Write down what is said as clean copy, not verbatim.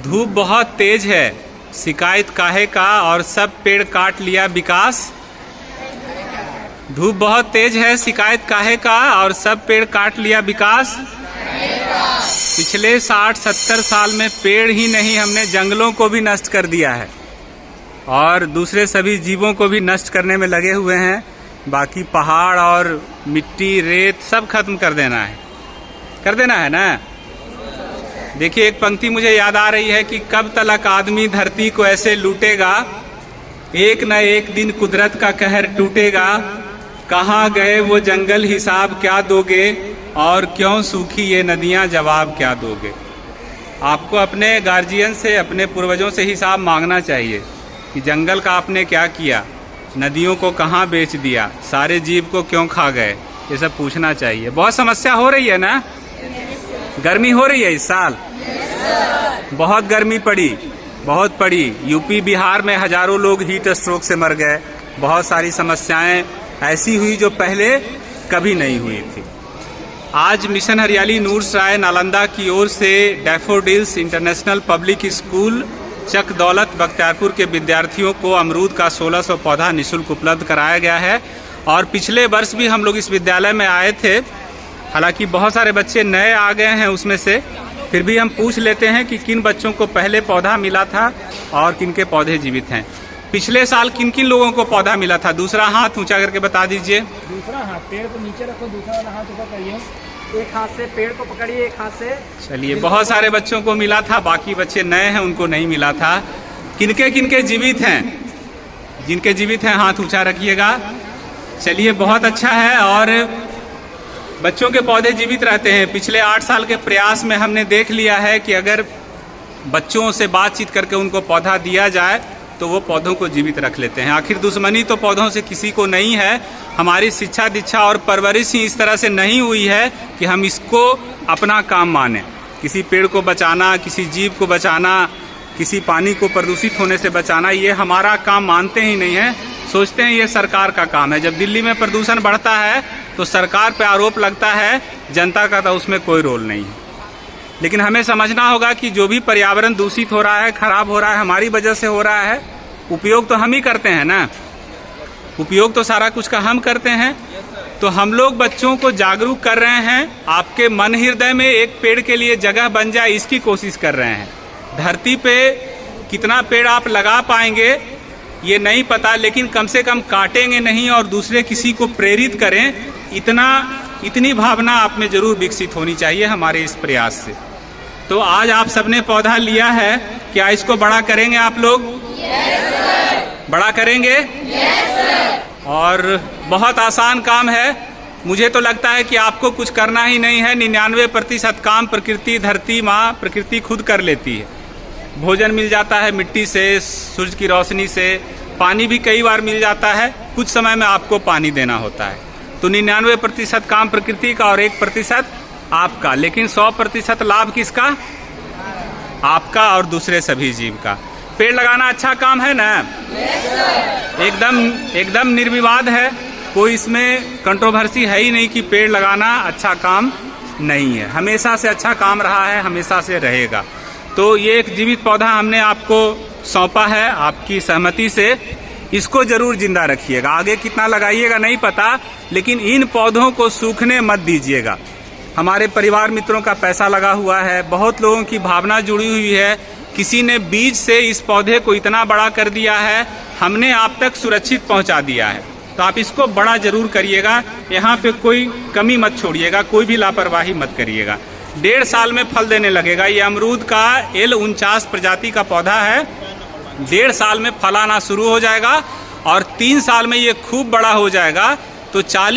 धूप बहुत तेज है, शिकायत काहे का, और सब पेड़ काट लिया विकास। धूप बहुत तेज है, शिकायत काहे का, और सब पेड़ काट लिया विकास। पिछले 60-70 साल में पेड़ ही नहीं, हमने जंगलों को भी नष्ट कर दिया है और दूसरे सभी जीवों को भी नष्ट करने में लगे हुए हैं। बाकी पहाड़ और मिट्टी, रेत सब खत्म कर देना है ना। देखिए, एक पंक्ति मुझे याद आ रही है कि कब तलक आदमी धरती को ऐसे लूटेगा, एक न एक दिन कुदरत का कहर टूटेगा। कहाँ गए वो जंगल, हिसाब क्या दोगे, और क्यों सूखी ये नदियाँ, जवाब क्या दोगे। आपको अपने गार्जियन से, अपने पूर्वजों से हिसाब मांगना चाहिए कि जंगल का आपने क्या किया, नदियों को कहाँ बेच दिया, सारे जीव को क्यों खा गए, ये सब पूछना चाहिए। बहुत समस्या हो रही है ना, गर्मी हो रही है इस साल, बहुत गर्मी पड़ी, बहुत पड़ी। यूपी बिहार में हजारों लोग हीट स्ट्रोक से मर गए। बहुत सारी समस्याएं ऐसी हुई जो पहले कभी नहीं हुई थी। आज मिशन हरियाली नूरसराय नालंदा की ओर से डैफोडिल्स इंटरनेशनल पब्लिक स्कूल चक दौलत बख्तियारपुर के विद्यार्थियों को अमरूद का 1600 पौधा निःशुल्क उपलब्ध कराया गया है। और पिछले वर्ष भी हम लोग इस विद्यालय में आए थे, हालांकि बहुत सारे बच्चे नए आ गए हैं उसमें से, फिर भी हम पूछ लेते हैं कि किन बच्चों को पहले पौधा मिला था और किन के पौधे जीवित हैं। पिछले साल किन किन लोगों को पौधा मिला था? दूसरा हाथ ऊंचा करके बता दीजिए। दूसरा हाथ पेड़ को नीचे रखो, दूसरा वाला हाथ ऊपर करिए, एक हाथ से पेड़ को पकड़िए, एक हाथ से। चलिए, बहुत सारे बच्चों को मिला था, बाकी बच्चे नए हैं उनको नहीं मिला था। किनके किनके जीवित हैं? जिनके जीवित हैं हाथ ऊंचा रखिएगा। चलिए, बहुत अच्छा है। और बच्चों के पौधे जीवित रहते हैं। पिछले 8 साल के प्रयास में हमने देख लिया है कि अगर बच्चों से बातचीत करके उनको पौधा दिया जाए तो वो पौधों को जीवित रख लेते हैं। आखिर दुश्मनी तो पौधों से किसी को नहीं है। हमारी शिक्षा दीक्षा और परवरिश ही इस तरह से नहीं हुई है कि हम इसको अपना काम माने। किसी पेड़ को बचाना, किसी जीव को बचाना, किसी पानी को प्रदूषित होने से बचाना, ये हमारा काम मानते ही नहीं है। सोचते हैं ये सरकार का काम है। जब दिल्ली में प्रदूषण बढ़ता है तो सरकार पे आरोप लगता है, जनता का तो उसमें कोई रोल नहीं है। लेकिन हमें समझना होगा कि जो भी पर्यावरण दूषित हो रहा है, खराब हो रहा है, हमारी वजह से हो रहा है। उपयोग तो हम ही करते हैं ना, उपयोग तो सारा कुछ का हम करते हैं। तो हम लोग बच्चों को जागरूक कर रहे हैं। आपके मन हृदय में एक पेड़ के लिए जगह बन जाए, इसकी कोशिश कर रहे हैं। धरती पे कितना पेड़ आप लगा पाएंगे ये नहीं पता, लेकिन कम से कम काटेंगे नहीं और दूसरे किसी को प्रेरित करें, इतनी भावना आप में जरूर विकसित होनी चाहिए हमारे इस प्रयास से। तो आज आप सबने पौधा लिया है, क्या इसको बड़ा करेंगे आप लोग? Yes sir. बड़ा करेंगे? Yes sir. और बहुत आसान काम है। मुझे तो लगता है कि आपको कुछ करना ही नहीं है। 99% काम प्रकृति, धरती माँ प्रकृति खुद कर लेती है। भोजन मिल जाता है मिट्टी से, सूरज की रोशनी से, पानी भी कई बार मिल जाता है। कुछ समय में आपको पानी देना होता है। तो 99% काम प्रकृति का और 1% आपका। लेकिन 100% लाभ किसका? आपका और दूसरे सभी जीव का। पेड़ लगाना अच्छा काम है ना? एकदम निर्विवाद है। कोई इसमें कंट्रोवर्सी है ही नहीं कि पेड़ लगाना अच्छा काम नहीं है। हमेशा से अच्छा काम रहा है, हमेशा से रहेगा। तो ये एक जीवित पौधा हमने आपको सौंपा है, आपकी सहमति से। इसको जरूर जिंदा रखिएगा। आगे कितना लगाइएगा नहीं पता, लेकिन इन पौधों को सूखने मत दीजिएगा। हमारे परिवार मित्रों का पैसा लगा हुआ है, बहुत लोगों की भावना जुड़ी हुई है। किसी ने बीज से इस पौधे को इतना बड़ा कर दिया है, हमने आप तक सुरक्षित पहुंचा दिया है। तो आप इसको बड़ा जरूर करिएगा। यहाँ पे कोई कमी मत छोड़िएगा, कोई भी लापरवाही मत करिएगा। 1.5 साल में फल देने लगेगा। ये अमरूद का L49 प्रजाति का पौधा है। 1.5 साल में फल आना शुरू हो जाएगा और 3 साल में ये खूब बड़ा हो जाएगा। तो 40